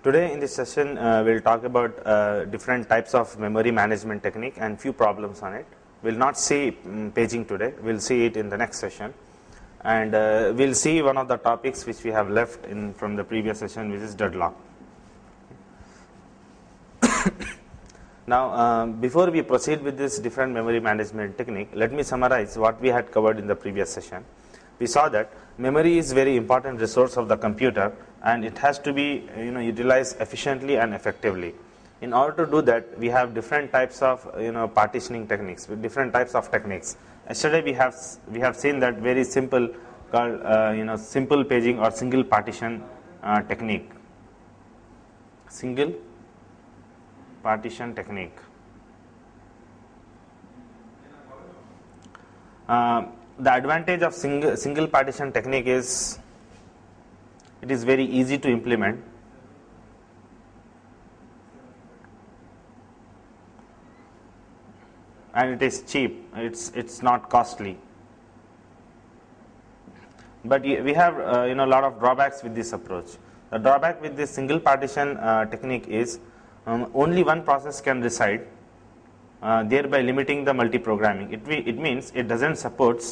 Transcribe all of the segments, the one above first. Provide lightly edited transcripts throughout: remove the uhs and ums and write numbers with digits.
Today in this session we'll talk about different types of memory management technique and few problems on it. We'll not see paging today, we'll see it in the next session, and we'll see one of the topics which we have left in from the previous session, which is deadlock. Now before we proceed with this different memory management technique, let me summarize what we had covered in the previous session. We saw that memory is very important resource of the computer, and it has to be utilized efficiently and effectively. In order to do that, we have different types of partitioning techniques, with different types of techniques. Yesterday we have seen that very simple called simple paging or single partition technique. Single partition technique. The advantage of single partition technique is it is very easy to implement. And it is cheap, it's not costly. But we have a lot of drawbacks with this approach. The drawback with this single partition technique is only one process can reside, thereby limiting the multi-programming. It means it doesn't support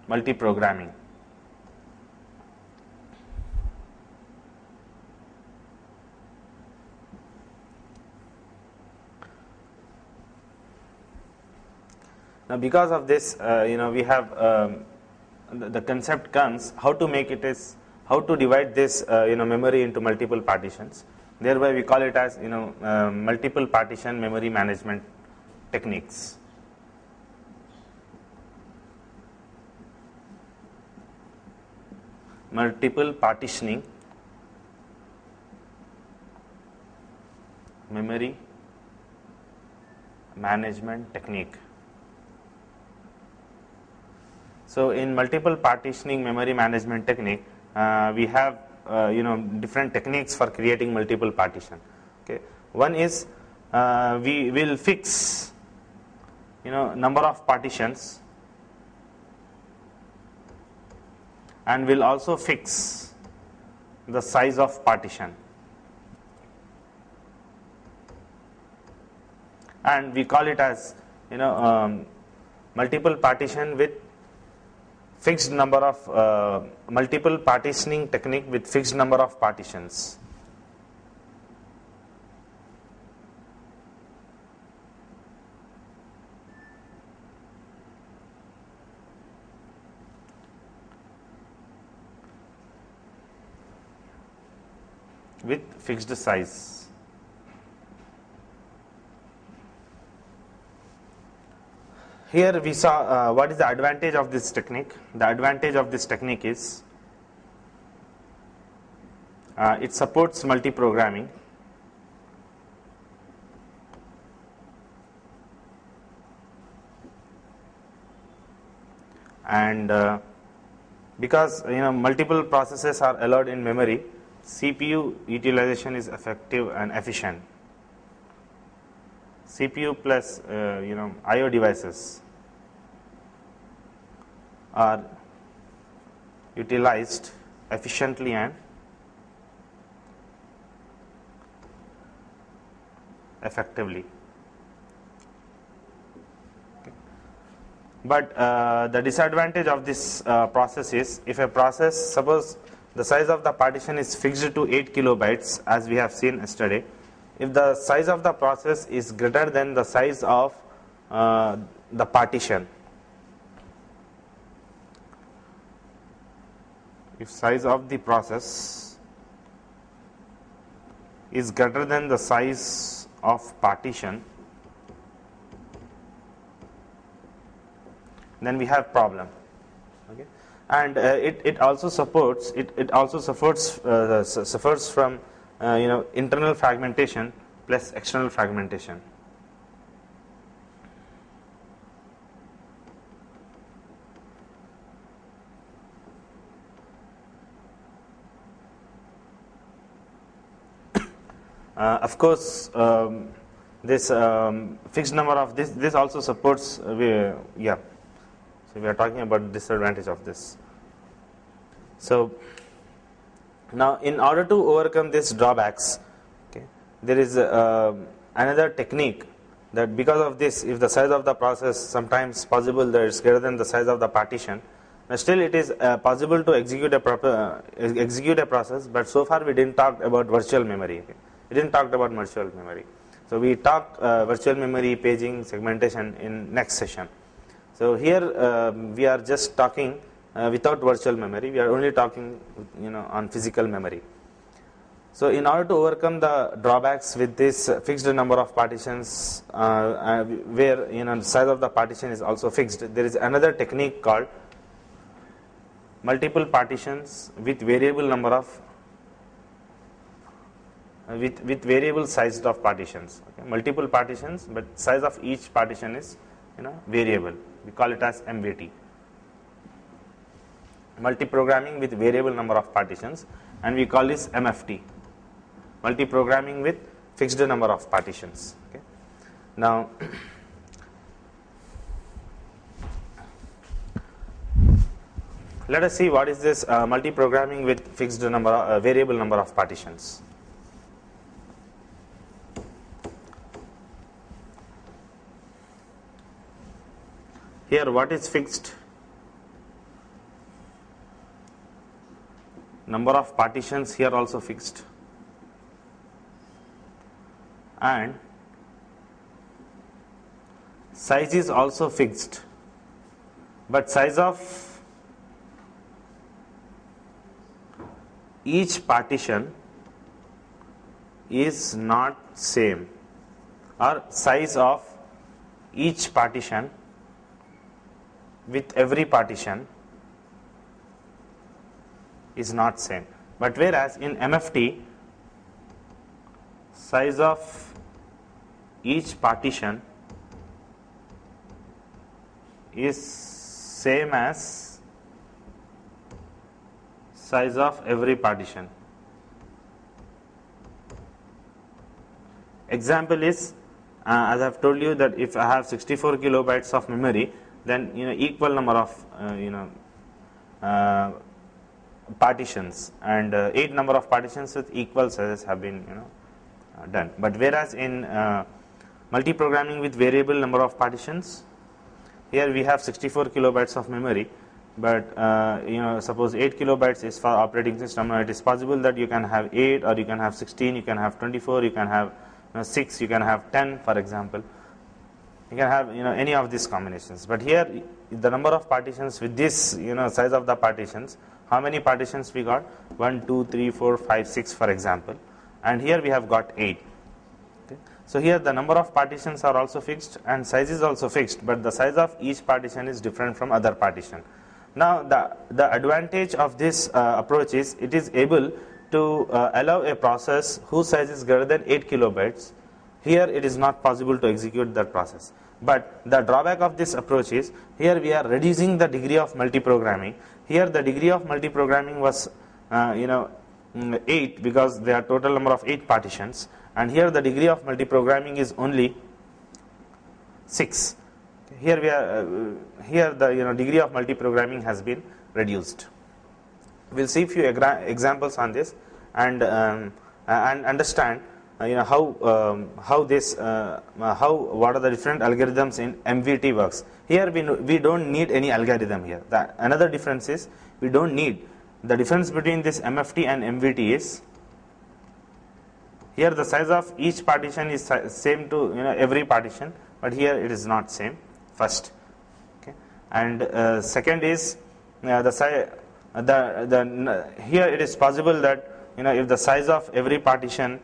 multi-programming. Now, because of this, we have the concept comes how to make it is how to divide this memory into multiple partitions. Thereby, we call it as multiple partition memory management techniques. Multiple partitioning memory management technique. So in multiple partitioning memory management technique, we have different techniques for creating multiple partition. Okay, one is we will fix number of partitions, and will also fix the size of partition, and we call it as multiple partition with fixed number of multiple partitioning technique with fixed number of partitions. With fixed size. Here we saw what is the advantage of this technique. The advantage of this technique is it supports multi-programming, and because multiple processes are allowed in memory, CPU utilization is effective and efficient. CPU plus IO devices are utilized efficiently and effectively. Okay. But the disadvantage of this process is, if a process, suppose the size of the partition is fixed to 8 kilobytes, as we have seen yesterday. If the size of the process is greater than the size of the partition, if size of the process is greater than the size of partition, then we have problem. Okay. And it also supports suffers from internal fragmentation plus external fragmentation. Of course, this fixed number of this also supports So we are talking about the disadvantage of this. So now in order to overcome these drawbacks, okay, there is another technique that because of this, if the size of the process sometimes possible that it's greater than the size of the partition, but still it is possible to execute a process, but so far we didn't talk about virtual memory. Okay. We didn't talk about virtual memory. So we talk virtual memory, paging, segmentation in next session. So here we are just talking without virtual memory. We are only talking, on physical memory. So in order to overcome the drawbacks with this fixed number of partitions, where the size of the partition is also fixed, there is another technique called multiple partitions with variable number of with variable sized of partitions. Okay. Multiple partitions, but size of each partition is variable. We call it as MVT. Multi-programming with variable number of partitions, and we call this MFT. Multi-programming with fixed number of partitions. Okay. Now, let us see what is this multi-programming with fixed number, variable number of partitions. Here, what is fixed? Number of partitions here also fixed, and size is also fixed, but size of each partition is not same, or size of each partition with every partition is not same. But whereas in MFT, size of each partition is same as size of every partition. Example is, as I have told you, that if I have 64 kilobytes of memory, then equal number of partitions, and 8 number of partitions with equal sizes have been done. But whereas in multi-programming with variable number of partitions, here we have 64 kilobytes of memory, but suppose 8 kilobytes is for operating system. Now it is possible that you can have 8, or you can have 16, you can have 24, you can have 6, you can have 10, for example. You can have any of these combinations. But here the number of partitions with this size of the partitions, how many partitions we got? 1, 2, 3, 4, 5, 6, for example, and here we have got 8. Okay. So here the number of partitions are also fixed and size is also fixed, but the size of each partition is different from other partition. Now the advantage of this approach is it is able to allow a process whose size is greater than 8 kilobytes. Here it is not possible to execute that process. But the drawback of this approach is, here we are reducing the degree of multi-programming. Here the degree of multi-programming was 8, because there are total number of 8 partitions, and here the degree of multi-programming is only 6. Here we are here the degree of multi-programming has been reduced. We will see a few examples on this, and understand how this what are the different algorithms in MVT works. Here we don't need any algorithm here. Another difference is we don't need. The difference between this MFT and MVT is, here the size of each partition is same to every partition, but here it is not same. First, okay, and second is the size. Here it is possible that if the size of every partition,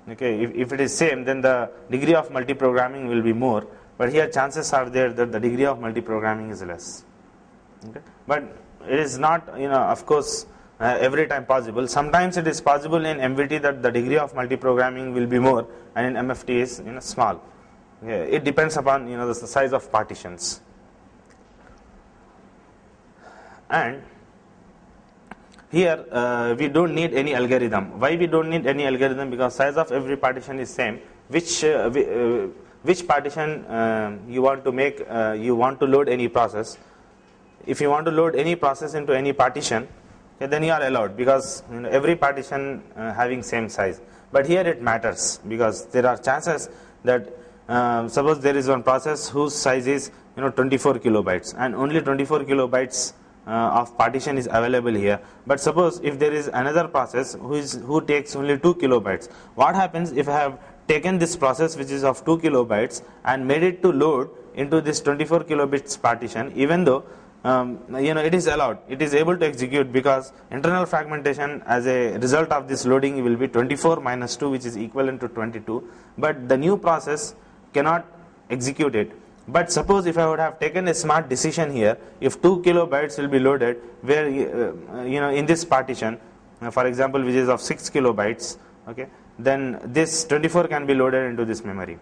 okay, if it is same, then the degree of multi-programming will be more. But here chances are there that the degree of multi-programming is less. Okay, but it is not of course every time possible. Sometimes it is possible in MVT that the degree of multi-programming will be more, and in MFT is small. Okay, it depends upon the size of partitions. And here we don't need any algorithm. Why we don't need any algorithm? Because size of every partition is same. Which partition you want to make, you want to load any process. If you want to load any process into any partition, okay, then you are allowed, because every partition having same size. But here it matters, because there are chances that suppose there is one process whose size is 24 kilobytes, and only 24 kilobytes of partition is available here. But suppose if there is another process who takes only 2 kilobytes, what happens if I have taken this process which is of 2 kilobytes and made it to load into this 24 kilobits partition, even though it is allowed, it is able to execute, because internal fragmentation as a result of this loading will be 24 minus 2, which is equivalent to 22, but the new process cannot execute it. But suppose if I would have taken a smart decision here, if 2 kilobytes will be loaded, where in this partition, for example, which is of 6 kilobytes, okay, then this 24 can be loaded into this memory.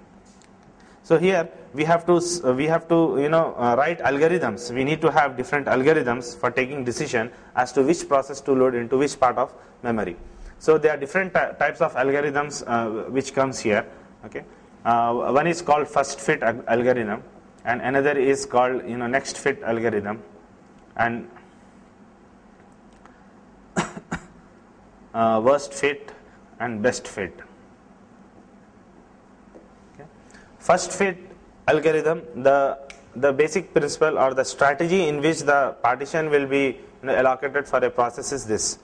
So here we have to write algorithms. We need to have different algorithms for taking decision as to which process to load into which part of memory. So there are different types of algorithms which comes here. Okay, one is called first fit algorithm, and another is called next fit algorithm, and worst fit and best fit. First fit algorithm, the basic principle or the strategy in which the partition will be allocated for a process is this.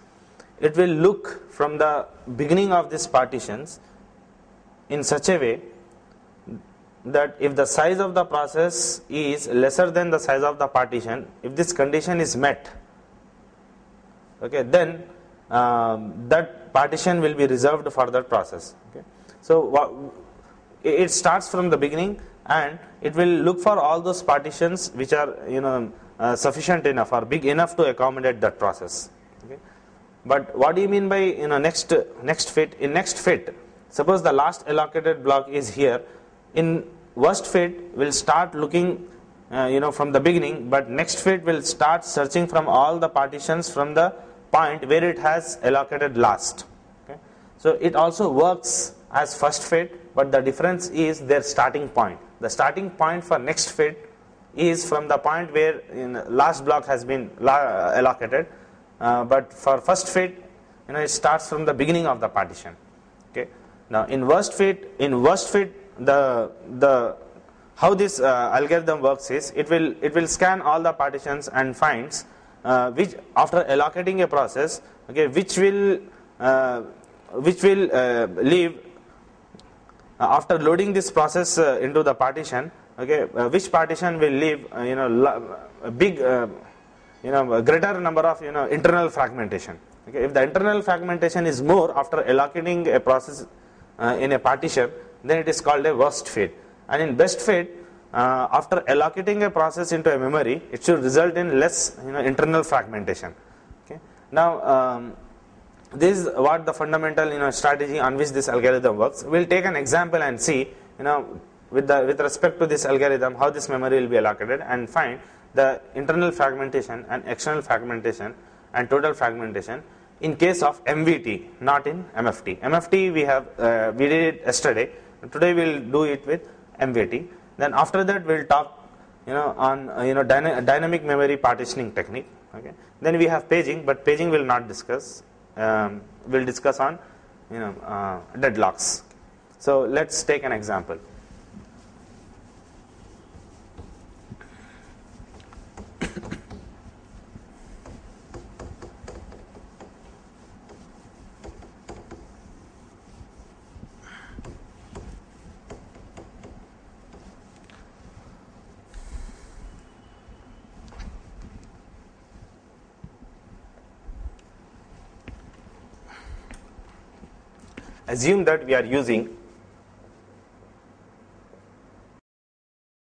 It will look from the beginning of these partitions in such a way that if the size of the process is lesser than the size of the partition, if this condition is met, okay, then that partition will be reserved for that process. Okay. So it starts from the beginning, and it will look for all those partitions which are sufficient enough or big enough to accommodate that process. Okay. But what do you mean by next fit? In next fit, suppose the last allocated block is here. In worst fit, will start looking from the beginning, but next fit will start searching from all the partitions from the point where it has allocated last. Okay. So it also works as first fit, but the difference is their starting point. The starting point for next fit is from the point where last block has been allocated, but for first fit, it starts from the beginning of the partition. Okay. Now in worst fit, the how this algorithm works is it will scan all the partitions and finds which, after allocating a process, okay, which will leave after loading this process into the partition, okay, which partition will leave a big greater number of internal fragmentation. Okay, if the internal fragmentation is more after allocating a process in a partition, then it is called a worst fit. And in best fit, after allocating a process into a memory, it should result in less internal fragmentation. Okay. Now this is what the fundamental strategy on which this algorithm works. We'll take an example and see with respect to this algorithm how this memory will be allocated, and find the internal fragmentation and external fragmentation and total fragmentation in case of MVT, not in MFT. MFT we did it yesterday. Today we'll do it with MVT. Then after that we'll talk on dynamic memory partitioning technique. Okay. Then we have paging, but paging will not discuss. We'll discuss on deadlocks. So let's take an example. Assume that we are using